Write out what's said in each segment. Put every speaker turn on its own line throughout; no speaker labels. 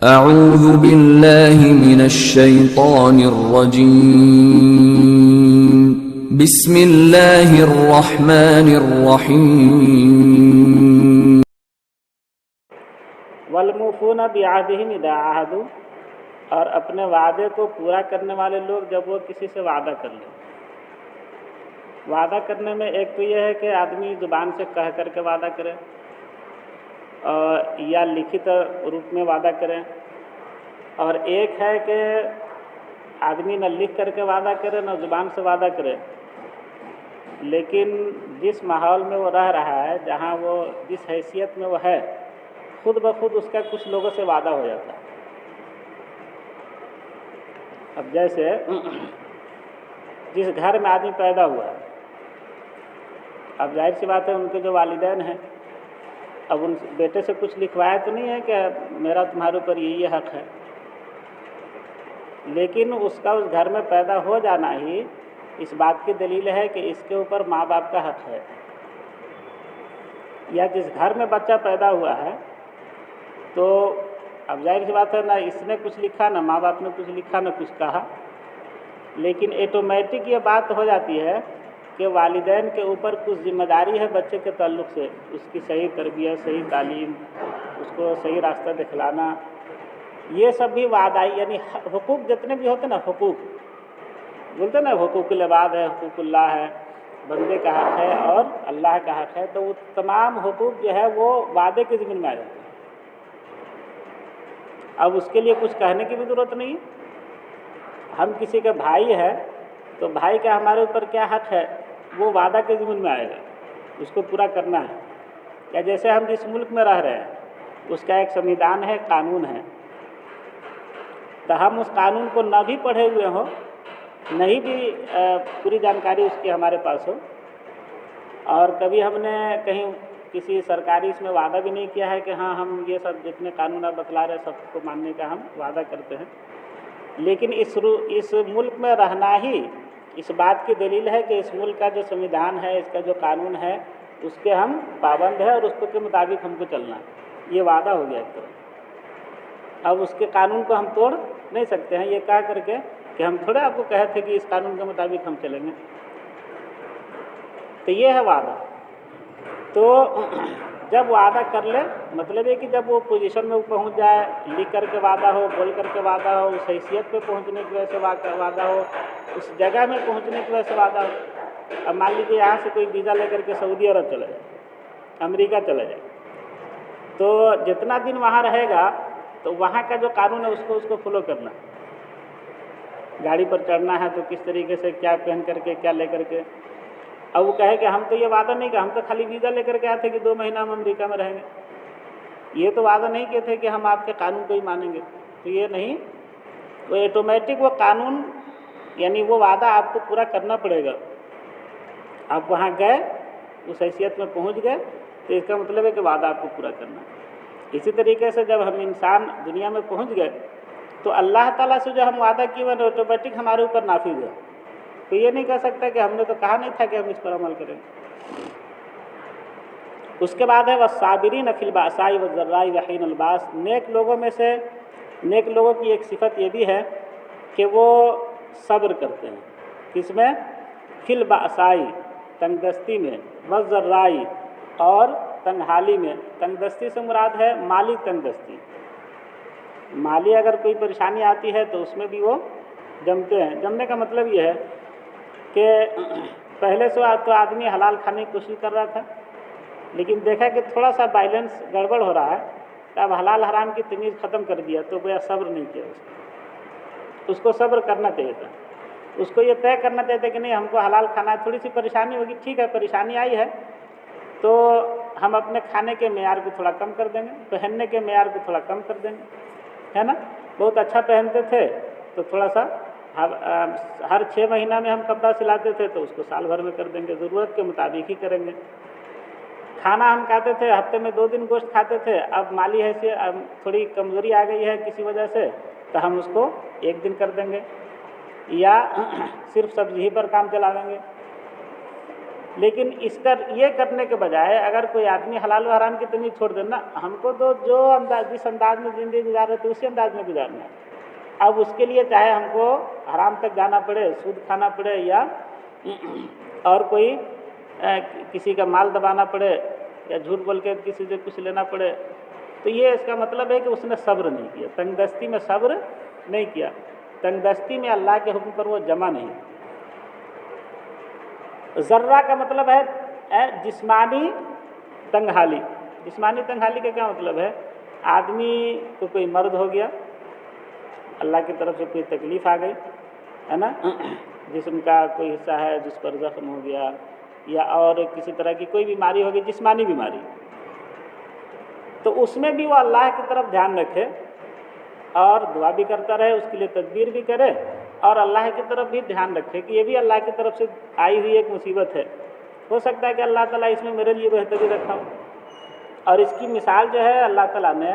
اعوذ باللہ من الشیطان الرجیم بسم اللہ الرحمن الرحیم
والموفون بعہدہم اذا عاہدوا، اور اپنے وعدے کو پورا کرنے والے لوگ جب وہ کسی سے وعدہ کر لیں۔ وعدہ کرنے میں ایک تو یہ ہے کہ آدمی زبان سے کہہ کر کے وعدہ کرے یا لکھت روپ میں وعدہ کریں، اور ایک ہے کہ آدمی نہ لکھ کر کے وعدہ کرے نہ زبان سے وعدہ کرے، لیکن جس ماحول میں وہ رہ رہا ہے، جہاں وہ جس حیثیت میں وہ ہے، خود بخود اس کا کچھ لوگوں سے وعدہ ہو جاتا ہے۔ اب جیسے جس گھر میں آدمی پیدا ہوا ہے، اب ظاہر سی بات ہے ان کے جو والدین ہیں، اب ان بیٹے سے کچھ لکھوایا تو نہیں ہے کہ میرا تمہارے اوپر یہ حق ہے، لیکن اس کا اس گھر میں پیدا ہو جانا ہی اس بات کی دلیل ہے کہ اس کے اوپر ماں باپ کا حق ہے۔ یا جس گھر میں بچہ پیدا ہوا ہے تو اب ظاہر سی بات ہے نہ اس نے کچھ لکھا، نہ ماں باپ نے کچھ لکھا، نہ کچھ کہا، لیکن آٹومیٹک یہ بات ہو جاتی ہے کہ والدین کے اوپر کچھ ذمہ داری ہے بچے کے تعلق سے، اس کی صحیح تربیت، صحیح تعلیم، اس کو صحیح راستہ دکھلانا، یہ سب بھی وعدہ، یعنی حقوق جتنے بھی ہوتے ہیں نا، حقوق بولتے ہیں نا، حقوق العباد ہے، حقوق اللہ ہے، بندے کا حق ہے اور اللہ کا حق ہے، تو وہ تمام حقوق جو ہے وہ وعدے کے ضمن میں آ جاتے ہیں۔ اب اس کے لیے کچھ کہنے کی بھی ضرورت نہیں۔ ہم کسی کے بھائی ہے تو بھائی کا ہمارے اوپر کیا حق ہے، وہ وعدہ کے ضمن میں آئے گا، اس کو پورا کرنا ہے۔ یا جیسے ہم جس ملک میں رہ رہے ہیں اس کا ایک سنویدھان ہے، قانون ہے، تو ہم اس قانون کو نہ بھی پڑھے ہوئے ہوں، نہیں بھی پوری جانکاری اس کی ہمارے پاس ہو، اور کبھی ہم نے کہیں کسی سرکاری اس میں وعدہ بھی نہیں کیا ہے کہ ہاں ہم یہ سب جتنے قانون آپ بتلا رہے ہیں سب کو ماننے کا ہم وعدہ کرتے ہیں، لیکن اس ملک میں رہنا ہی اس بات کی دلیل ہے کہ اس ملک کا جو سنویدھان ہے، اس کا جو قانون ہے، اس کے ہم پابند ہیں اور اس کے مطابق ہم کو چلنا ہے۔ یہ وعدہ ہو گیا ایک طرح۔ اب اس کے قانون کو ہم توڑ نہیں سکتے ہیں یہ کہہ کر کے کہ ہم تھوڑے آپ کو کہے تھے کہ اس قانون کے مطابق ہم چلیں گے، تو یہ ہے وعدہ۔ تو جب وعدہ کر لے، مطلب ہے کہ جب وہ پوزیشن میں پہنچ جائے، لکھ کر کے وعدہ ہو، بول کر کے وعدہ ہو، اس حیثیت پہ پہنچنے کی وجہ سے وعدہ ہو، اس جگہ میں پہنچنے کی وجہ سے وعدہ ہو۔ اب مان لیجیے یہاں سے کوئی ویزا لے کر کے سعودی عرب چلا جائے، امریکہ چلا جائے، تو جتنا دن وہاں رہے گا تو وہاں کا جو قانون ہے اس کو فالو کرنا ہے۔ گاڑی پر چڑھنا ہے تو کس طریقے سے، کیا پہن کر کے، کیا لے کر کے۔ اب وہ کہے کہ ہم تو یہ وعدہ نہیں کہ ہم تو خالی ویزا لے کر کے آئے تھے کہ 2 مہینہ ہم امریکہ میں رہیں گے، یہ تو وعدہ نہیں کیے تھے کہ ہم آپ کے قانون کو ہی مانیں گے، تو یہ نہیں، وہ آٹومیٹک وہ قانون، یعنی وہ وعدہ آپ کو پورا کرنا پڑے گا۔ آپ وہاں گئے، اس حیثیت میں پہنچ گئے، تو اس کا مطلب ہے کہ وعدہ آپ کو پورا کرنا ہے۔ اسی طریقے سے جب ہم انسان دنیا میں پہنچ گئے تو اللہ تعالیٰ سے جو ہم وعدہ کیے وہ آٹومیٹک ہمارے اوپر نافذ ہے۔ تو یہ نہیں کہہ سکتا کہ ہم نے تو کہا نہیں تھا کہ ہم اس پر عمل کریں۔ اس کے بعد ہے والصابرین فی البأساء والضراء وحین الباس۔ نیک لوگوں میں سے، نیک لوگوں کی ایک صفت یہ بھی ہے کہ وہ صبر کرتے ہیں، کس میں؟ فی البأساء، تنگ دستی میں، والضراء، اور تنگحالی میں۔ تنگ دستی سے مراد ہے مالی تنگ دستی، مالی اگر کوئی پریشانی آتی ہے تو اس میں بھی وہ جمتے ہیں۔ جمنے کا مطلب یہ ہے کہ پہلے سے تو آدمی حلال کھانے کی کوشش کر رہا تھا، لیکن دیکھا کہ تھوڑا سا بیلنس گڑبڑ ہو رہا ہے، تو اب حلال حرام کی تمیز ختم کر دیا، تو گویا صبر نہیں کیا اس کو صبر کرنا چاہیے تھا۔ اس کو یہ طے کرنا چاہیے تھا کہ نہیں، ہم کو حلال کھانا ہے، تھوڑی سی پریشانی ہوگی، ٹھیک ہے پریشانی آئی ہے تو ہم اپنے کھانے کے معیار کو تھوڑا کم کر دیں گے، پہننے کے معیار کو تھوڑا کم کر دیں گے، ہے نا؟ بہت اچھا پہنتے تھے تو تھوڑا سا ہر 6 مہینہ میں ہم کپڑا سلاتے تھے تو اس کو سال بھر میں کر دیں گے، ضرورت کے مطابق ہی کریں گے۔ کھانا ہم کھاتے تھے ہفتے میں 2 دن گوشت کھاتے تھے، اب مالی حیثیت تھوڑی کمزوری آ گئی ہے کسی وجہ سے تو ہم اس کو 1 دن کر دیں گے، یا صرف سبزی ہی پر کام چلا لیں گے۔ لیکن یہ کرنے کے بجائے اگر کوئی آدمی حلال و حرام کی تمیز چھوڑ دے نا، ہم کو تو جس انداز میں زندگی گزار رہے تھے اسی انداز میں گزارنا ہے۔ اب اس کے لیے چاہے ہم کو حرام تک جانا پڑے، سود کھانا پڑے، یا اور کوئی کسی کا مال دبانا پڑے، یا جھوٹ بول کے کسی سے کچھ لینا پڑے، تو یہ اس کا مطلب ہے کہ اس نے صبر نہیں کیا، تنگ دستی میں صبر نہیں کیا، تنگ دستی میں اللہ کے حکم پر وہ جمع نہیں۔ ذرہ کا مطلب ہے جسمانی تنگ حالی۔ جسمانی تنگ حالی کا کیا مطلب ہے؟ آدمی کو کوئی مرض ہو گیا، اللہ کی طرف سے کوئی تکلیف آ گئی ہے نا، جسم کا کوئی حصہ ہے جس پر زخم ہو گیا، یا اور کسی طرح کی کوئی بیماری ہو گئی، جسمانی بیماری، تو اس میں بھی وہ اللہ کی طرف دھیان رکھے اور دعا بھی کرتا رہے، اس کے لیے تدبیر بھی کرے، اور اللہ کی طرف بھی دھیان رکھے کہ یہ بھی اللہ کی طرف سے آئی ہوئی ایک مصیبت ہے، ہو سکتا ہے کہ اللہ تعالیٰ اس میں میرے لیے بہتری رکھا ہو۔ اور اس کی مثال جو ہے اللہ تعالیٰ نے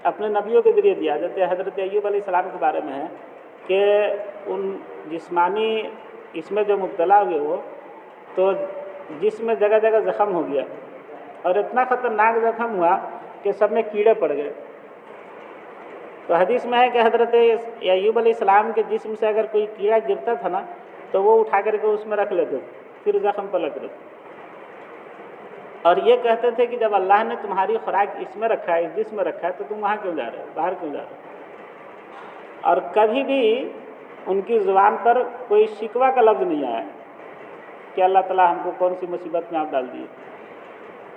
اپنے نبیوں کے ذریعے دیا، جیسے حضرت ایوب علیہ السلام کے بارے میں ہے کہ ان جسمانی اس میں جو مبتلا ہوئے وہ تو جسم میں جگہ جگہ زخم ہو گیا، اور اتنا خطرناک زخم ہوا کہ سب میں کیڑے پڑ گئے۔ تو حدیث میں ہے کہ حضرت ایوب علیہ السلام کے جسم سے اگر کوئی کیڑا گرتا تھا نا تو وہ اٹھا کر کے اس میں رکھ لیتے تھے، پھر زخم پر لگ لیتے، اور یہ کہتے تھے کہ جب اللہ نے تمہاری خوراک اس میں رکھا ہے، اس جسم میں رکھا ہے، تو تم وہاں کیوں جا رہے ہو، باہر کیوں جا رہے ہو؟ اور کبھی بھی ان کی زبان پر کوئی شکوہ کا لفظ نہیں آیا کہ اللہ تعالیٰ ہم کو کون سی مصیبت میں آپ ڈال دیے۔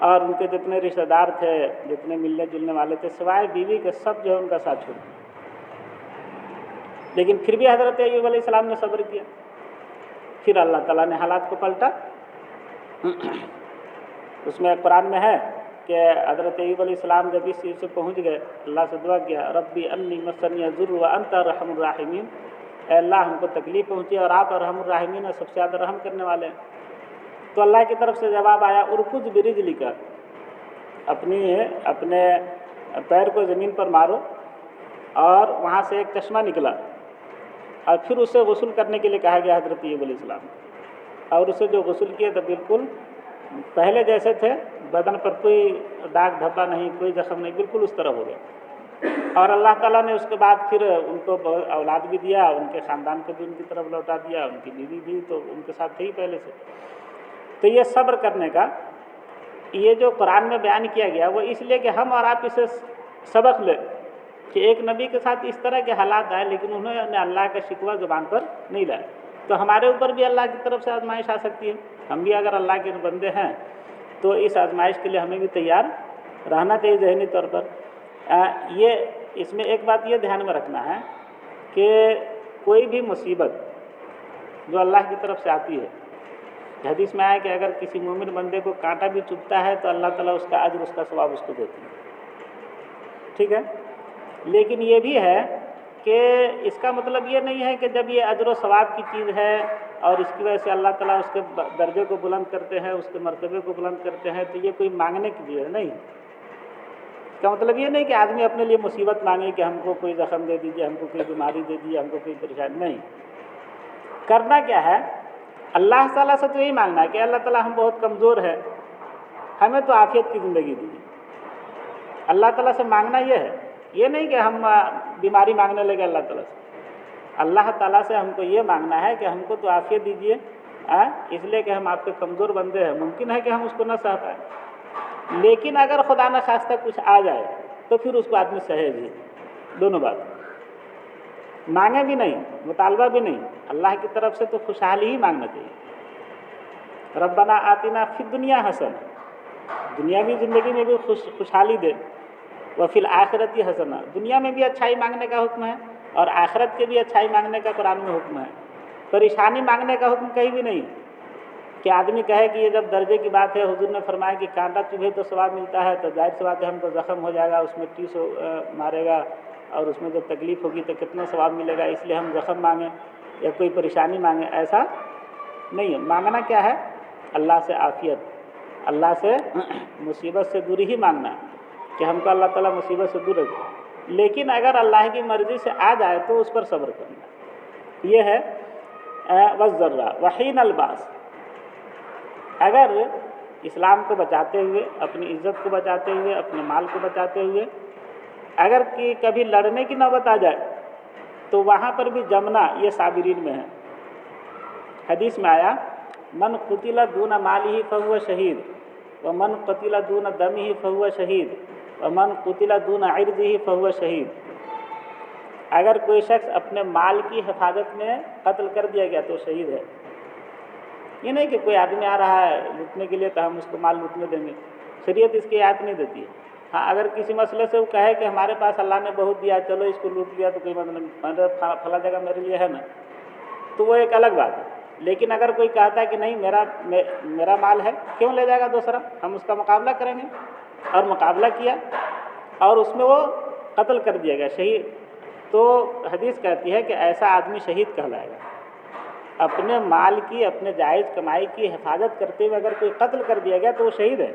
اور ان کے جتنے رشتہ دار تھے، جتنے ملنے جلنے والے تھے، سوائے بیوی کے سب جو ہے ان کا ساتھ چھوڑ دیا، لیکن پھر بھی حضرت ایوب علیہ السلام نے صبر کیا، پھر اللہ تعالیٰ نے حالات کو پلٹا۔ اس میں قرآن میں ہے کہ حضرت ایوب علیہ السلام جب اس چیز سے پہنچ گئے، اللہ سے دعا کیا، ربی انی مسنی الضر وانت ارحم الراحمین، اے اللہ ہم کو تکلیف پہنچی اور آپ ارحم الراحمین سب سے زیادہ رحم کرنے والے ہیں۔ تو اللہ کی طرف سے جواب آیا، ارکض برجلک، اپنے پیر کو زمین پر مارو، اور وہاں سے ایک چشمہ نکلا، اور پھر اسے غسل کرنے کے لیے کہا گیا حضرت ایوب علیہ السلام، اور اسے جو غسل کیا تو بالکل پہلے جیسے تھے، بدن پر کوئی داغ دھبا نہیں، کوئی زخم نہیں، بالکل اس طرح ہو گیا۔ اور اللہ تعالیٰ نے اس کے بعد پھر ان کو اولاد بھی دیا، ان کے خاندان کو بھی ان کی طرف لوٹا دیا، ان کی بیوی بھی تو ان کے ساتھ تھی پہلے سے۔ تو یہ صبر کرنے کا یہ جو قرآن میں بیان کیا گیا وہ اس لیے کہ ہم اور آپ اسے سبق لیں کہ ایک نبی کے ساتھ اس طرح کے حالات آئے لیکن انہوں نے اللہ کا شکوہ زبان پر نہیں لایا، تو ہمارے اوپر بھی اللہ کی طرف سے آزمائش آ سکتی ہے۔ ہم بھی اگر اللہ کے بندے ہیں تو اس آزمائش کے لیے ہمیں بھی تیار رہنا چاہیے ذہنی طور پر۔ اس میں ایک بات یہ دھیان میں رکھنا ہے کہ کوئی بھی مصیبت جو اللہ کی طرف سے آتی ہے، حدیث میں آیا کہ اگر کسی مومن بندے کو کانٹا بھی چبھتا ہے تو اللہ تعالیٰ اس کا اجر، اس کا ثواب اس کو دیتے ہیں، ٹھیک ہے۔ لیکن یہ بھی ہے کہ اس کا مطلب یہ نہیں ہے کہ جب یہ اجر و ثواب کی چیز ہے اور اس کی وجہ سے اللہ تعالیٰ اس کے درجے کو بلند کرتے ہیں، اس کے مرتبے کو بلند کرتے ہیں، تو یہ کوئی مانگنے کی چیز ہے نہیں۔ اس کا مطلب یہ نہیں کہ آدمی اپنے لیے مصیبت مانگے کہ ہم کو کوئی زخم دے دیجیے، ہم کو کوئی بیماری دے دیجیے، ہم کو کوئی پریشانی، نہیں۔ کرنا کیا ہے؟ اللہ تعالیٰ سے تو یہی مانگنا ہے کہ اللہ تعالیٰ ہم بہت کمزور ہیں، ہمیں تو عافیت کی زندگی دیجیے۔ اللہ تعالیٰ سے مانگنا یہ ہے، یہ نہیں کہ ہم بیماری مانگنے لگے اللہ تعالیٰ سے۔ اللہ تعالیٰ سے ہم کو یہ مانگنا ہے کہ ہم کو تو عافیت دیجیے، اس لیے کہ ہم آپ کے کمزور بندے ہیں، ممکن ہے کہ ہم اس کو نہ سہ پائیں، لیکن اگر خدا نہ خواستہ کچھ آ جائے تو پھر اس کو آدمی سہے بھی، دونوں بات، مانگے بھی نہیں، مطالبہ بھی نہیں، اللہ کی طرف سے تو خوشحالی ہی مانگنا چاہیے۔ ربنا آتنا فی الدنیا حسنہ، دنیاوی زندگی میں بھی خوشحالی دے، وفی الآخرۃ حسنہ، دنیا میں بھی اچھائی مانگنے کا حکم ہے اور آخرت کے بھی اچھائی مانگنے کا قرآن میں حکم ہے۔ پریشانی مانگنے کا حکم کہیں بھی نہیں کہ آدمی کہے کہ یہ جب درجے کی بات ہے، حضور نے فرمایا کہ کانٹا چبھے تو ثواب ملتا ہے، تو ظاہر سی بات ہے ہم کو زخم ہو جائے گا، اس میں ٹیس مارے گا اور اس میں جب تکلیف ہوگی تو کتنا ثواب ملے گا، اس لیے ہم زخم مانگیں یا کوئی پریشانی مانگیں، ایسا نہیں ہے۔ مانگنا کیا ہے؟ اللہ سے عافیت، اللہ سے مصیبت سے دوری ہی مانگنا ہے کہ ہم کو اللہ تعالیٰ مصیبت سے دور رکھے، لیکن اگر اللہ کی مرضی سے آ جائے تو اس پر صبر کرنا، یہ ہے والذرہ وحین الباس۔ اگر اسلام کو بچاتے ہوئے، اپنی عزت کو بچاتے ہوئے، اپنے مال کو بچاتے ہوئے اگر کہ کبھی لڑنے کی نوبت آ جائے تو وہاں پر بھی جمنا یہ صابرین میں ہے۔ حدیث میں آیا من قتل دون مالہ فہو شہید ومن قتل دون دمہ فہو شہید ومن قتل دون عرضہ فہو شہید۔ اگر کوئی شخص اپنے مال کی حفاظت میں قتل کر دیا گیا تو شہید ہے۔ یہ نہیں کہ کوئی آدمی آ رہا ہے لوٹنے کے لیے تو ہم اس کو مال لوٹنے دیں گے، شریعت اس کی اجازت نہیں دیتی ہے۔ ہاں اگر کسی مسئلے سے وہ کہے کہ ہمارے پاس اللہ نے بہت دیا چلو اس کو لوٹ لیا تو کوئی مطلب فلاں جگہ میرے لیے ہے نا، تو وہ ایک الگ بات ہے۔ لیکن اگر کوئی کہتا ہے کہ نہیں میرا مال ہے، کیوں لے جائے گا دوسرا، ہم اس کا مقابلہ کریں گے، اور مقابلہ کیا اور اس میں وہ قتل کر دیا گیا شہید، تو حدیث کہتی ہے کہ ایسا آدمی شہید کہلائے گا۔ اپنے مال کی، اپنے جائز کمائی کی حفاظت کرتے ہوئے اگر کوئی قتل کر دیا گیا تو وہ شہید ہے۔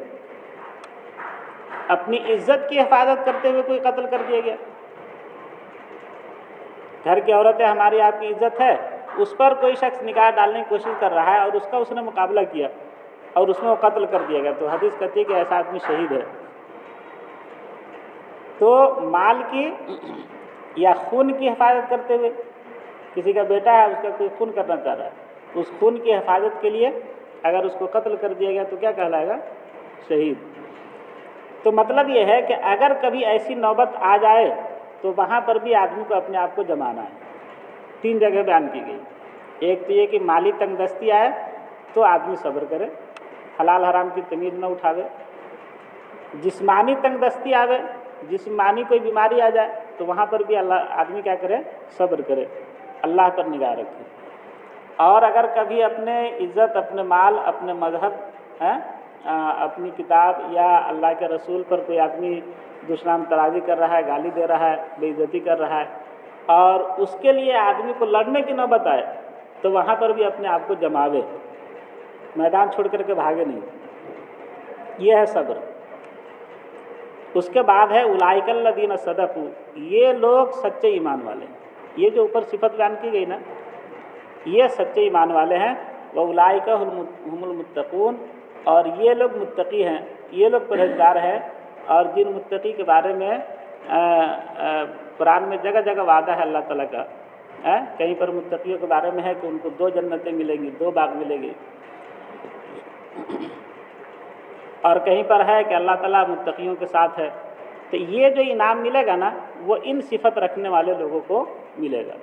اپنی عزت کی حفاظت کرتے ہوئے کوئی قتل کر دیا گیا، گھر کی عورتیں ہماری آپ کی عزت ہے، اس پر کوئی شخص نگاہ ڈالنے کی کوشش کر رہا ہے اور اس نے مقابلہ کیا اور اس میں وہ قتل کر دیا گیا تو حدیث کہتی ہے کہ ایسا آدمی شہید ہے۔ تو مال کی یا خون کی حفاظت کرتے ہوئے، کسی کا بیٹا ہے اس کا کوئی خون کرنا چاہ رہا ہے، اس خون کی حفاظت کے لیے اگر اس کو قتل کر دیا گیا تو کیا کہلائے گا؟ شہید۔ تو مطلب یہ ہے کہ اگر کبھی ایسی نوبت آ جائے تو وہاں پر بھی آدمی کو اپنے آپ کو جمانا ہے۔ 3 جگہ بیان کی گئی، ایک تو یہ کہ مالی تنگ دستی آئے تو آدمی صبر کرے، حلال حرام کی تمیز نہ اٹھاوے۔ جسمانی تنگ دستی آوے، جسمانی کوئی بیماری آ جائے تو وہاں پر بھی آدمی کیا کرے؟ صبر کرے، اللہ پر نگاہ رکھے۔ اور اگر کبھی اپنے عزت، اپنے مال، اپنے مذہب، اپنی کتاب یا اللہ کے رسول پر کوئی آدمی دشنام ترازی کر رہا ہے، گالی دے رہا ہے، بے عزتی کر رہا ہے، اور اس کے لیے آدمی کو لڑنے کی نوبت آئے تو وہاں پر بھی اپنے آپ کو جماوے، میدان چھوڑ کر کے بھاگے نہیں۔ یہ ہے صبر۔ اس کے بعد ہے اولئک الذین صدقوا، یہ لوگ سچے ایمان والے ہیں۔ یہ جو اوپر صفت بیان کی گئی نا، یہ سچے ایمان والے ہیں۔ واولئک هم المتقون، اور یہ لوگ متقی ہیں، یہ لوگ پرہیزگار ہیں۔ اور جن متقی کے بارے میں قرآن میں جگہ جگہ وعدہ ہے اللہ تعالیٰ کا، کہیں پر متقیوں کے بارے میں ہے کہ ان کو 2 جنتیں ملیں گی، 2 باغ ملیں گے، اور کہیں پر ہے کہ اللہ تعالیٰ متقیوں کے ساتھ ہے۔ تو یہ جو انعام ملے گا نا وہ ان صفت رکھنے والے لوگوں کو ملے گا۔